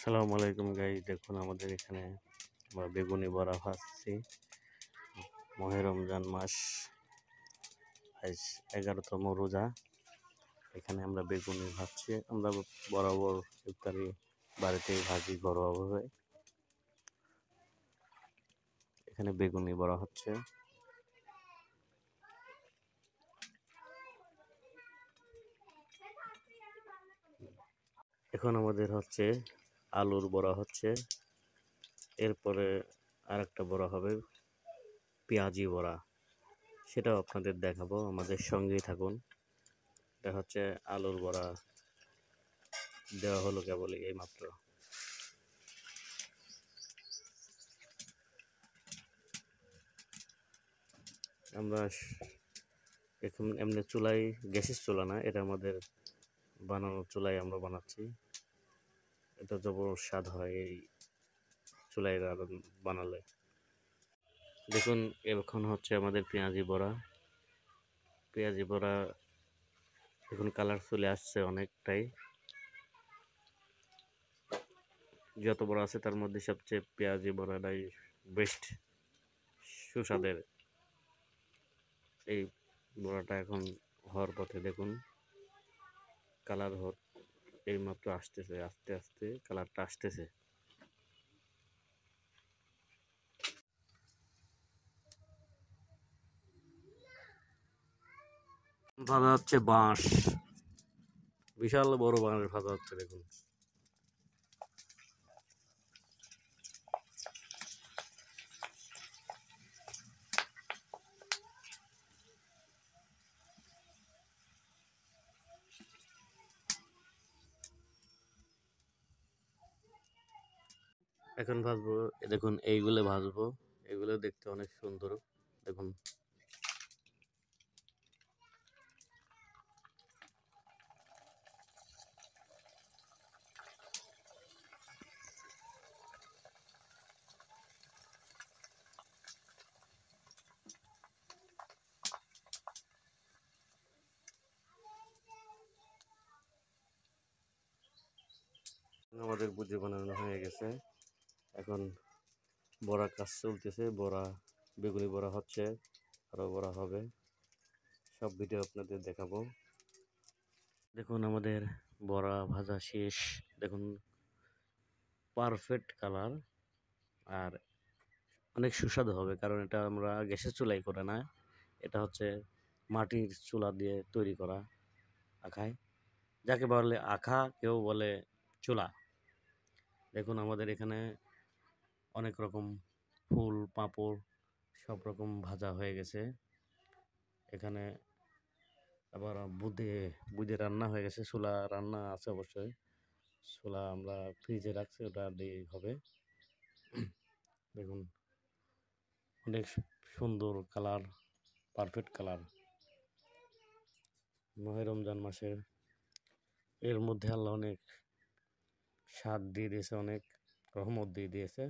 আসসালামু আলাইকুম গাইস, দেখুন আমাদের এখানে আমরা বেগুনি বড়া ভাজছি। মাহে রমজান মাস, আজ 11তম রোজা। এখানে আমরা বেগুনি ভাজছি। আমরা বরাবর ইফতারি বাড়িতেই ভাজি ঘরোয়াভাবে। এখানে বেগুনি বড়া হচ্ছে। এখন আমাদের হচ্ছে আলুর বড়া হচ্ছে। এরপরে আরেকটা বড়া হবে পেঁয়াজি বড়া, সেটাও আপনাদের দেখাবো, আমাদের সঙ্গেই থাকুন। এটা হচ্ছে আলুর বড়া দেওয়া হলো কেবল এই মাত্র। আমরা এখন এমনি চুলায়, গ্যাসের চুলা না, এটা আমাদের বানানোর চুলায় আমরা বানাচ্ছি। এটা জবর স্বাদ হয় এই চুলায় বানালে। দেখুন এখন হচ্ছে আমাদের পেঁয়াজি বড়া। পেঁয়াজি বড়া এখন কালার চলে আসছে অনেকটাই। যত বড় আছে তার মধ্যে সবচেয়ে পেঁয়াজি বড়াটাই বেস্ট, সুস্বাদের। এই বড়াটা এখন হওয়ার পথে, দেখুন কালার এই মাত্র আসতেছে, আস্তে আস্তে কালারটা আসতেছে। ভাজা হচ্ছে বাঁশ, বিশাল বড় বাঁশ ভাজা হচ্ছে, দেখুন। এখন ভাজবো, দেখুন এইগুলো ভাজবো। এগুলো দেখতে অনেক সুন্দর, দেখুন। আমাদের বুঝে বানানো হয়ে গেছে। এখন বড়া কাজ চলতেছে, বড়া বেগুনি বড়া হচ্ছে, আরো বড়া হবে। সব ভিডিও আপনাদের দেখাবো। দেখুন আমাদের বড়া ভাজা শেষ, দেখুন পারফেক্ট কালার। আর অনেক সুস্বাদু হবে, কারণ এটা আমরা গ্যাসের চুলাই করে না, এটা হচ্ছে মাটির চুলা দিয়ে তৈরি করা আখায়, যাকে বলে আখা, কেউ বলে চুলা। দেখুন আমাদের এখানে অনেক রকম ফুল পাঁপড় সব রকম ভাজা হয়ে গেছে। এখানে আবার বুদে বুদে রান্না হয়ে গেছে, ছোলা রান্না আছে অবশ্যই। ছোলা আমরা ফ্রিজে রাখছি, ওটা দিয়ে হবে। দেখুন অনেক সুন্দর কালার, পারফেক্ট কালার। মাহে রমজান মাসের এর মধ্যে আল্লাহ অনেক স্বাদ দিয়ে দিয়েছে, অনেক রহমত দিয়ে দিয়েছে।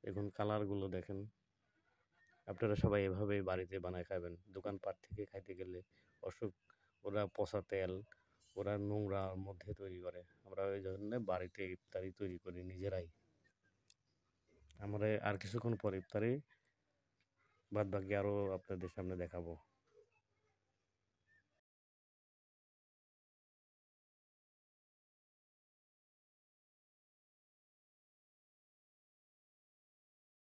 দেখুন কালারগুলো দেখেন। আপনারা সবাই এভাবেই বাড়িতে বানায় খাবেন। দোকানপাট থেকে খাইতে গেলে অসুখ, ওরা পচা তেল, ওরা নোংরার মধ্যে তৈরি করে। আমরা ওই জন্য বাড়িতে ইফতারি তৈরি করি নিজেরাই। আমরা আর কিছুক্ষণ পর ইফতারি বাদ বাকি আরও আপনাদের সামনে দেখাবো।